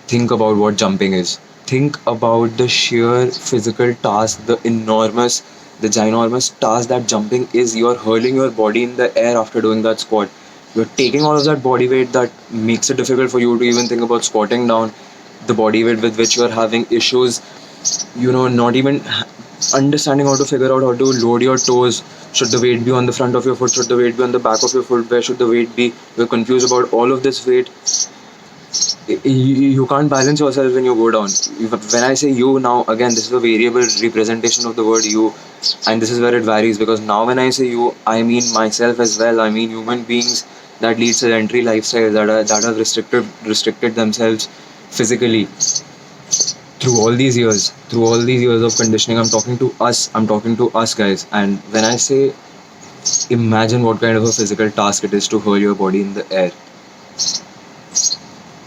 think about what jumping is. Think about the sheer physical task, the ginormous task that jumping is. You're hurling your body in the air after doing that squat. You're taking all of that body weight that makes it difficult for you to even think about squatting down. The body weight with which you're having issues, not even understanding how to figure out how to load your toes. Should the weight be on the front of your foot? Should the weight be on the back of your foot? Where should the weight be? You're confused about all of this weight. You can't balance yourself when you go down. When I say you, now again, this is a variable representation of the word you, and this is where it varies, because now when I say you, I mean myself as well. I mean human beings that lead sedentary lifestyles, that have restricted themselves physically through all these years of conditioning. I'm talking to us guys. And when I say, imagine what kind of a physical task it is to hurl your body in the air.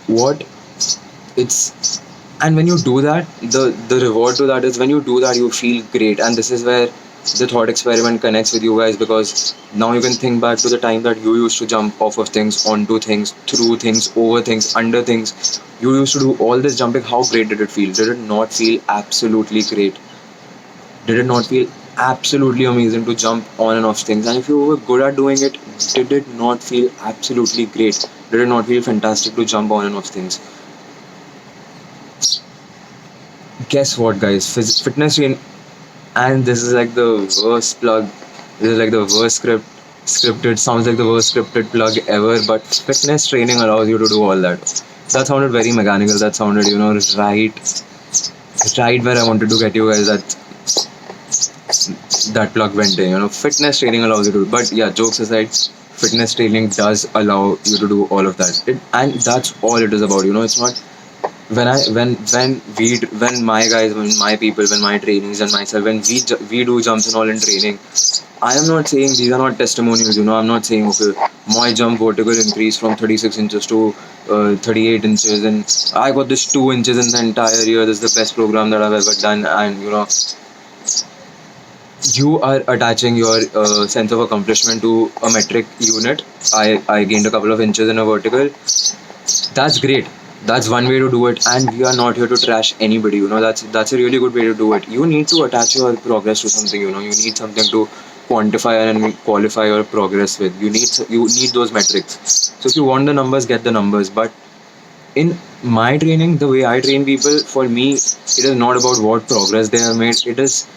What it's And when you do that, the reward to that is, when you do that, you feel great. And this is where the thought experiment connects with you guys, because now you can think back to the time that you used to jump off of things, onto things, through things, over things, under things. You used to do all this jumping. How great did it feel? Did it not feel absolutely great? Did it not feel absolutely amazing to jump on and off things? And if you were good at doing it, did it not feel absolutely great? Did it not feel fantastic to jump on and off things? Guess what, guys? Fitness train, and this is like the worst plug. This is like the worst scripted. Sounds like the worst scripted plug ever. But fitness training allows you to do all that. That sounded very mechanical. That sounded, right where I wanted to get you guys. That plug went in. Fitness training allows you to. But yeah, jokes aside, fitness training does allow you to do all of that. And that's all it is about. It's not when my guys, when my people, when my trainees and myself, when we do jumps and all in training. I am not saying these are not testimonials. I'm not saying, okay, my jump vertical increased from 36 inches to 38 inches, and I got this 2 inches in the entire year. This is the best program that I've ever done. And you are attaching your sense of accomplishment to a metric unit. I gained a couple of inches in a vertical. That's great. That's one way to do it, and we are not here to trash anybody. That's a really good way to do it. You need to attach your progress to something. You need something to quantify and qualify your progress with. You need those metrics. So if you want the numbers, get the numbers. But in my training, the way I train people, for me, it is not about what progress they have made. It is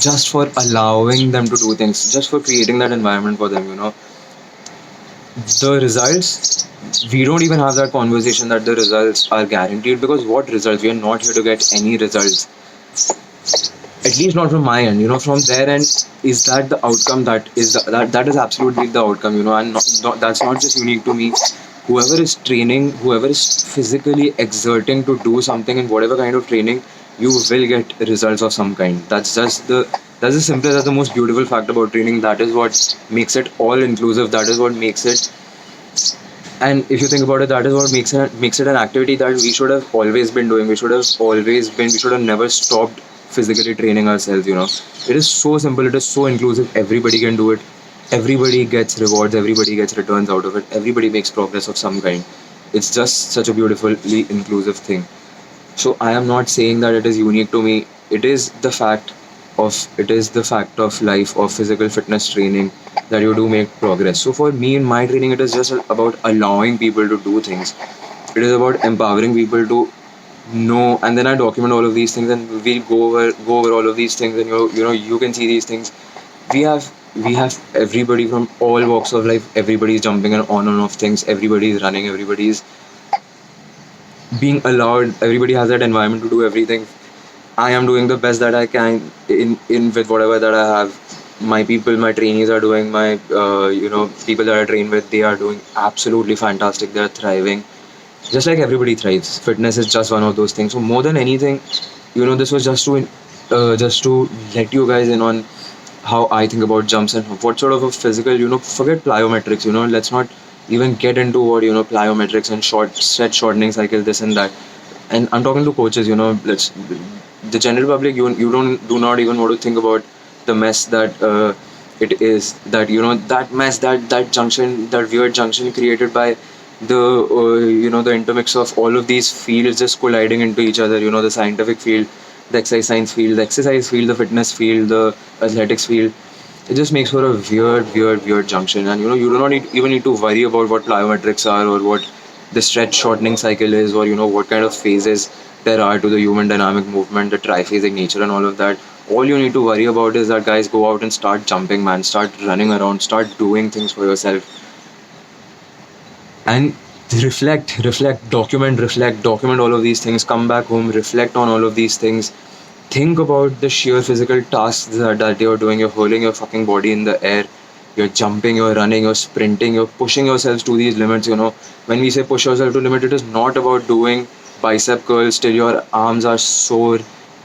just for allowing them to do things, just for creating that environment for them. The results, we don't even have that conversation that the results are guaranteed, because what results? We are not here to get any results, at least not from my end. From their end, is that the outcome? That is absolutely the outcome. And that's not just unique to me. Whoever is training, whoever is physically exerting to do something in whatever kind of training, you will get results of some kind. That's the simplest, that's the most beautiful fact about training. That is what makes it all inclusive. That is what makes it. And if you think about it, that is what makes it an activity that we should have always been doing. We should have never stopped physically training ourselves. It is so simple. It is so inclusive. Everybody can do it. Everybody gets rewards. Everybody gets returns out of it. Everybody makes progress of some kind. It's just such a beautifully inclusive thing. So I am not saying that it is unique to me. It is the fact of life of physical fitness training that you do make progress. So for me in my training, it is just about allowing people to do things. It is about empowering people to know, and then I document all of these things, and we go over all of these things, and you can see these things. We have everybody from all walks of life. Everybody is jumping on and off things. Everybody is running. Everybody is being allowed. Everybody has that environment to do everything. I am doing the best that I can in with whatever that I have. My people, my trainees are doing, my people that I train with, they are doing absolutely fantastic. They are thriving, just like everybody thrives. Fitness is just one of those things. So more than anything, this was just to let you guys in on how I think about jumps and what sort of a physical. Forget plyometrics. Let's not even get into what plyometrics and stretch shortening cycle, this and that. And I'm talking to coaches. Let's The general public, you don't do not even want to think about the mess that it is. That that mess, that junction, that weird junction created by the the intermix of all of these fields just colliding into each other. The scientific field, the exercise science field, the exercise field, the fitness field, the athletics field. It just makes for a weird junction. And you do not even need to worry about what plyometrics are, or what the stretch shortening cycle is, or what kind of phases there are to the human dynamic movement, the triphasic nature, and all of that. All you need to worry about is that, guys, go out and start jumping, man. Start running around. Start doing things for yourself, and document all of these things. Come back home, reflect on all of these things. Think about the sheer physical tasks that you're doing. You're holding your fucking body in the air. You're jumping, you're running, you're sprinting, you're pushing yourselves to these limits. When we say push yourself to limit, it is not about doing bicep curls till your arms are sore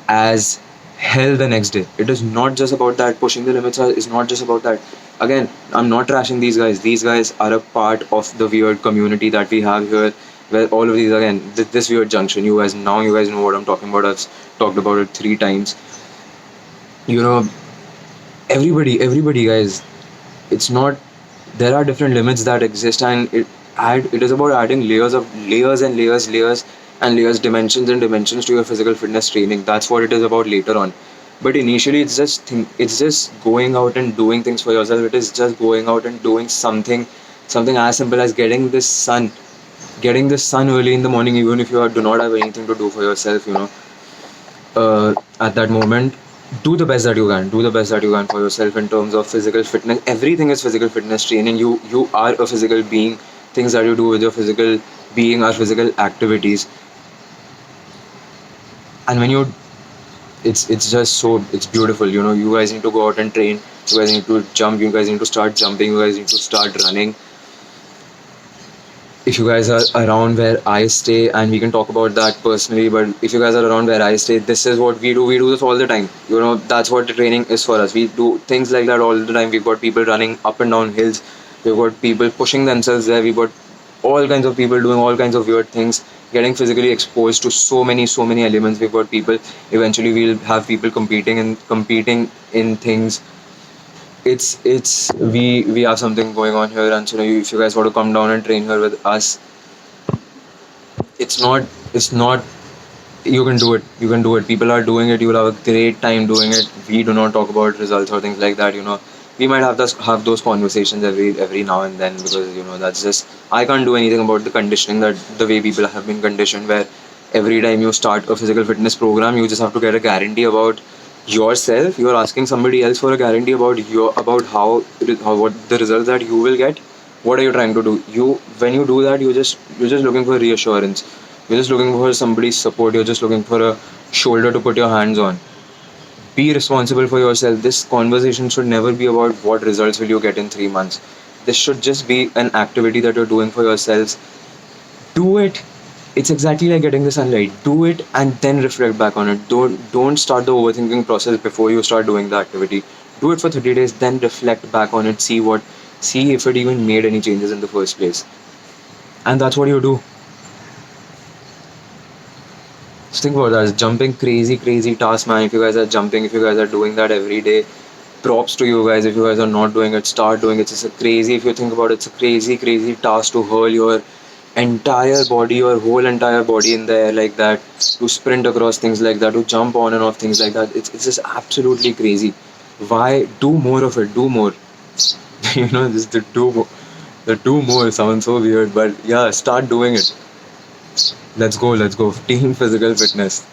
as hell the next day. It is not just about that. Pushing the limits is not just about that. Again, I'm not trashing these guys. These guys are a part of the weird community that we have here, where all of these, again, this weird junction. You guys know what I'm talking about. I've talked about it 3 times. You know, everybody, guys. It's not. There are different limits that exist, and it is about adding layers and layers and layers, dimensions and dimensions to your physical fitness training. That's what it is about later on. But initially, it's just going out and doing things for yourself. It is just going out and doing something as simple as getting the sun early in the morning, even if do not have anything to do for yourself. At that moment, do the best that you can for yourself in terms of physical fitness. Everything is physical fitness training. You are a physical being. Things that you do with your physical being are physical activities. And when you it's just so it's beautiful. You guys need to go out and train. You guys need to jump. You guys need to start jumping. You guys need to start running. If you guys are around where I stay, and we can talk about that personally, but if you guys are around where I stay, this is what we do. We do this all the time. That's what the training is for us. We do things like that all the time. We've got people running up and down hills. We've got people pushing themselves there. We've got all kinds of people doing all kinds of weird things, getting physically exposed to so many elements. We've got people. Eventually, we'll have people competing in things. We have something going on here, and if you guys want to come down and train here with us, it's not you can do it. People are doing it. You will have a great time doing it. We do not talk about results or things like that. We might have those conversations every now and then, because that's just, I can't do anything about the conditioning, that the way people have been conditioned, where every time you start a physical fitness program, you just have to get a guarantee about yourself. You're asking somebody else for a guarantee about how what the results that you will get. What are you trying to do? When you do that, you're just looking for reassurance. You're just looking for somebody's support. You're just looking for a shoulder to put your hands on. Be responsible for yourself. This conversation should never be about what results will you get in 3 months. This should just be an activity that you're doing for yourselves. Do it. It's exactly like getting the sunlight. Do it and then reflect back on it. Don't start the overthinking process before you start doing the activity. Do it for 30 days, then reflect back on it. See if it even made any changes in the first place. And that's what you do. Just think about that. Jumping, crazy task, man. If you guys are jumping, if you guys are doing that every day, props to you guys. If you guys are not doing it, start doing it. It's a crazy, if you think about it, it's a crazy task to hurl your whole entire body in the air like that, to sprint across things like that, to jump on and off things like that. It's just absolutely crazy. Why? Do more of it. Do more. Just the do more. The do more sounds so weird, but yeah, start doing it. Let's go. Team physical fitness.